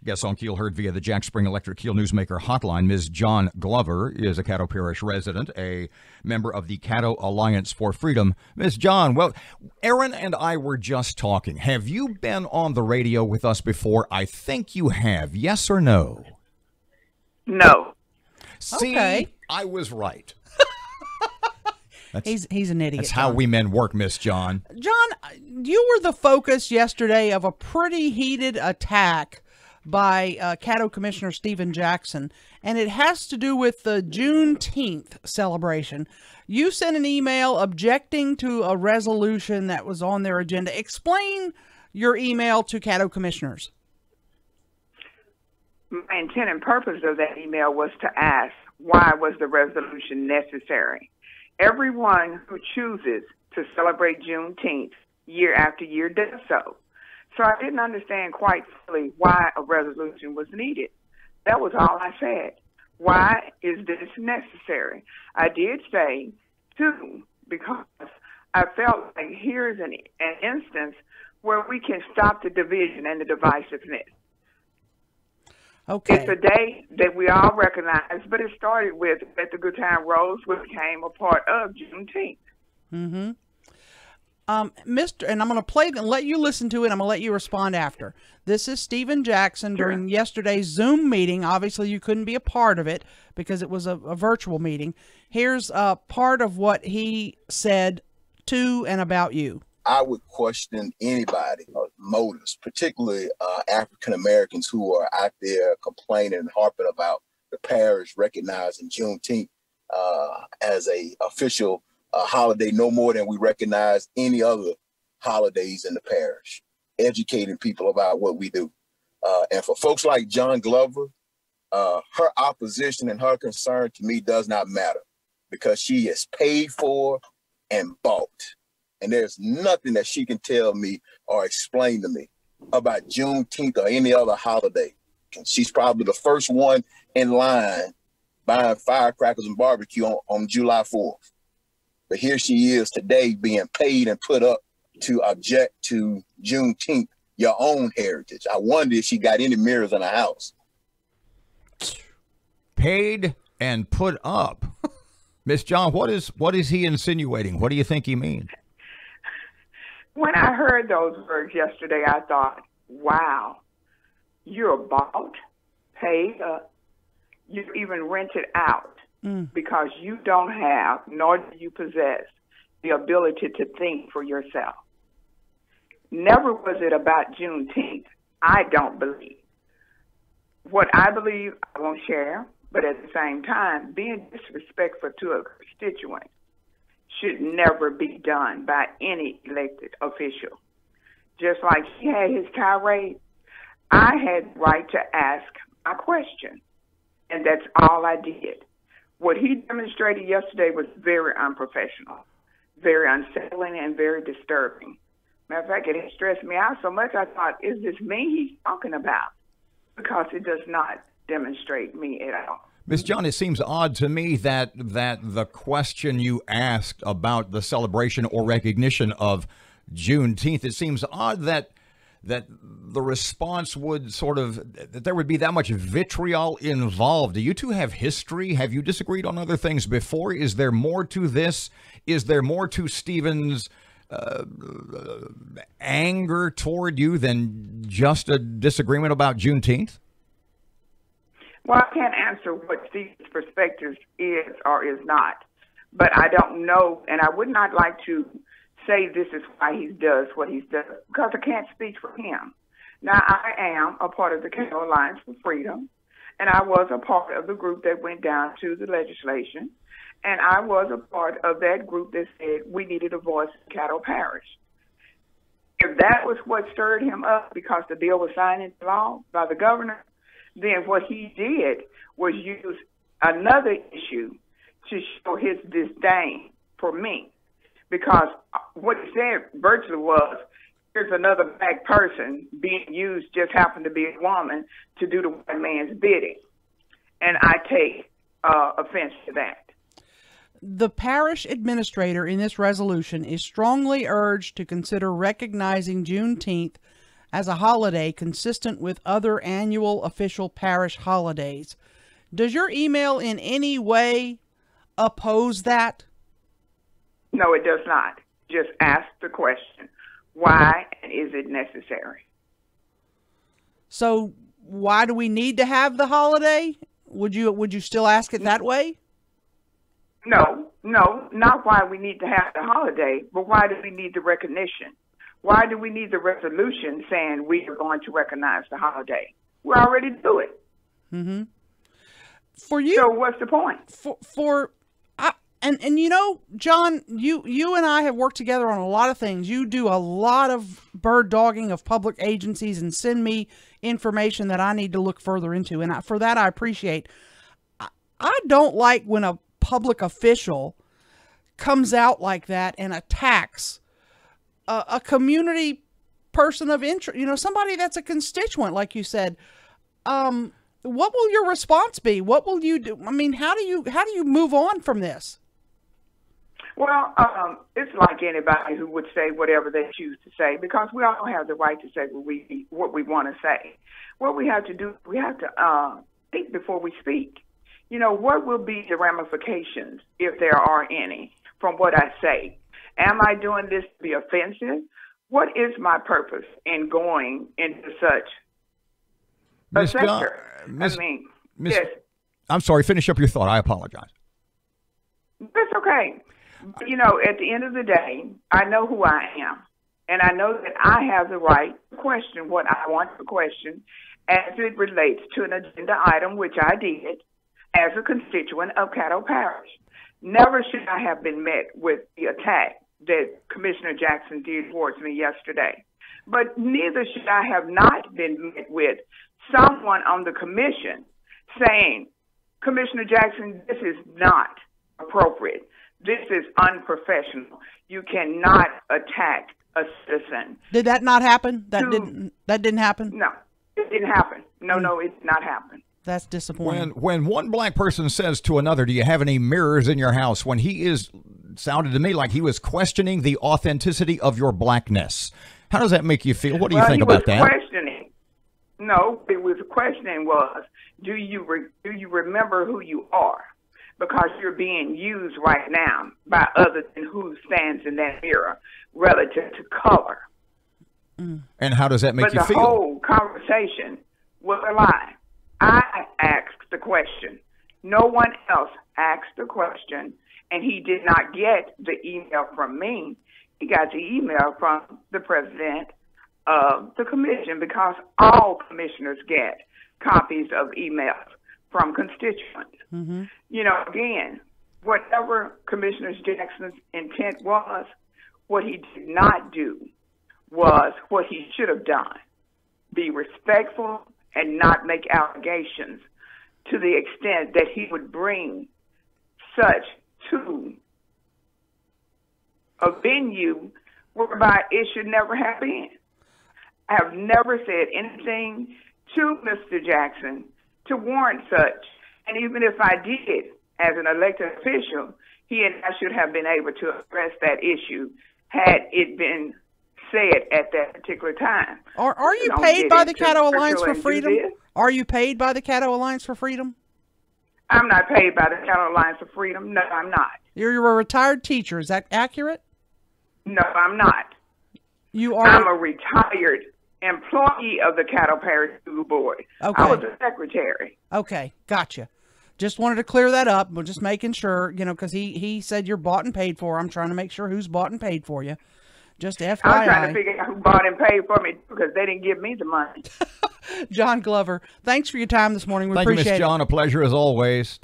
Guests on Keel heard via the Jack Spring Electric Keel Newsmaker hotline. Ms. John Glover is a Caddo Parish resident, a member of the Caddo Alliance for Freedom. Ms. John, well, Aaron and I were just talking. Have you been on the radio with us before? I think you have. Yes or no? No. See, Okay. I was right. He's an idiot. That's how John. we men work, Miss John. John, you were the focus yesterday of a pretty heated attack by Caddo Commissioner Stephen Jackson, and it has to do with the Juneteenth celebration. You sent an email objecting to a resolution that was on their agenda. Explain your email to Caddo commissioners. My intent and purpose of that email was to ask, why was the resolution necessary? Everyone who chooses to celebrate Juneteenth year after year does so. So I didn't understand quite fully why a resolution was needed. That was all I said. Why is this necessary? I did say, too, because I felt like here's an instance where we can stop the division and the divisiveness. Okay. It's a day that we all recognize, but it started with Let the Good Time Rolls, which became a part of Juneteenth. Mm-hmm. Mr. And I'm going to play and let you listen to it. I'm going to let you respond after. This is Stephen Jackson during yesterday's Zoom meeting. Obviously, you couldn't be a part of it because it was a virtual meeting. Here's part of what he said to and about you. I would question anybody's motives, particularly African Americans who are out there complaining and harping about the parish recognizing Juneteenth as a official holiday, no more than we recognize any other holidays in the parish, educating people about what we do. And for folks like John Glover, her opposition and her concern to me does not matter because she is paid for and bought. And there's nothing that she can tell me or explain to me about Juneteenth or any other holiday. And she's probably the first one in line buying firecrackers and barbecue on July 4th. But here she is today being paid and put up to object to Juneteenth, your own heritage. I wonder if she got any mirrors in her house. Paid and put up. Miss John, what is he insinuating? What do you think he means? When I heard those words yesterday, I thought, wow, you're bought, paid up, you're even rented out because you don't have, nor do you possess, the ability to think for yourself. Never was it about Juneteenth, I don't believe. What I believe, I won't share, but at the same time, being disrespectful to a constituent should never be done by any elected official. Just like he had his tirade, I had the right to ask a question, and that's all I did. What he demonstrated yesterday was very unprofessional, very unsettling, and very disturbing. Matter of fact, it stressed me out so much I thought, is this me he's talking about? Because it does not demonstrate me at all. Ms. John, it seems odd to me that the question you asked about the celebration or recognition of Juneteenth, it seems odd that the response would that there would be that much vitriol involved. Do you two have history? Have you disagreed on other things before? Is there more to this? Is there more to Stephen's anger toward you than just a disagreement about Juneteenth? Well, I can't answer what Steve's perspective is or is not, but I don't know, and I would not like to say this is why he does what he does, because I can't speak for him. Now, I am a part of the Caddo Alliance for Freedom, and I was a part of the group that went down to the legislation, and I was a part of that group that said we needed a voice in Caddo Parish. If that was what stirred him up because the bill was signed into law by the governor, then what he did was use another issue to show his disdain for me. Because what he said virtually was, here's another black person being used, just happened to be a woman, to do the white man's bidding. And I take offense to that. The parish administrator in this resolution is strongly urged to consider recognizing Juneteenth as a holiday consistent with other annual official parish holidays. Does your email in any way oppose that? No, it does not. Just ask the question, why and is it necessary? So why do we need to have the holiday? Would you still ask it that way? No, not why we need to have the holiday, but why do we need the recognition? Why do we need the resolution saying we are going to recognize the holiday? We already do it. Mm-hmm. For you, so what's the point? And you know, John, you and I have worked together on a lot of things. You do a lot of bird dogging of public agencies and send me information that I need to look further into. And for that, I appreciate. I don't like when a public official comes out like that and attacks a community person of interest, you know, somebody that's a constituent, like you said. What will your response be? What will you do? I mean, how do you move on from this? Well, it's like anybody who would say whatever they choose to say, because we all have the right to say what we want to say. What we have to do, we have to think before we speak. You know, what will be the ramifications, if there are any, from what I say? Am I doing this to be offensive? What is my purpose in going into such a sector? Yes. I'm sorry, finish up your thought. I apologize. That's okay. You know, at the end of the day, I know who I am, and I know that I have the right to question what I want to question as it relates to an agenda item, which I did as a constituent of Caddo Parish. Never should I have been met with the attack that Commissioner Jackson did towards me yesterday. But neither should I have not been met with someone on the commission saying, Commissioner Jackson, this is not appropriate. This is unprofessional. You cannot attack a citizen. Did that not happen? That didn't happen? No, it didn't happen. No, it did not happen. That's disappointing. When one black person says to another, do you have any mirrors in your house? When sounded to me like he was questioning the authenticity of your blackness. How does that make you feel? What do you think about that? Questioning. No, it was questioning was, do you remember who you are? Because you're being used right now by others than who stands in that mirror relative to color. And how does that make you feel? But the whole conversation was a lie. I asked the question. No one else asked the question, and he did not get the email from me. He got the email from the president of the commission, because all commissioners get copies of emails from constituents. Mm-hmm. You know, again, whatever Commissioner Jackson's intent was, what he did not do was what he should have done. Be respectful and not make allegations to the extent that he would bring such to a venue whereby it should never have been. I have never said anything to Mr. Jackson to warrant such. And even if I did, as an elected official, he and I should have been able to address that issue had it been said at that particular time. Are you paid by the Caddo Alliance for Freedom? Are you paid by the Caddo Alliance for Freedom? I'm not paid by the Caddo Alliance for Freedom. No, I'm not. You're a retired teacher. Is that accurate? No, I'm not. You are. I'm a retired employee of the Caddo Parish School Board. Okay. I was a secretary. Okay, gotcha. Just wanted to clear that up. We're just making sure, you know, because he said you're bought and paid for. I'm trying to make sure who's bought and paid for you. Just FYI. I'm trying to figure out who bought and paid for me, because they didn't give me the money. John Glover, thanks for your time this morning. We appreciate it. Thank you, Miss John. A pleasure as always.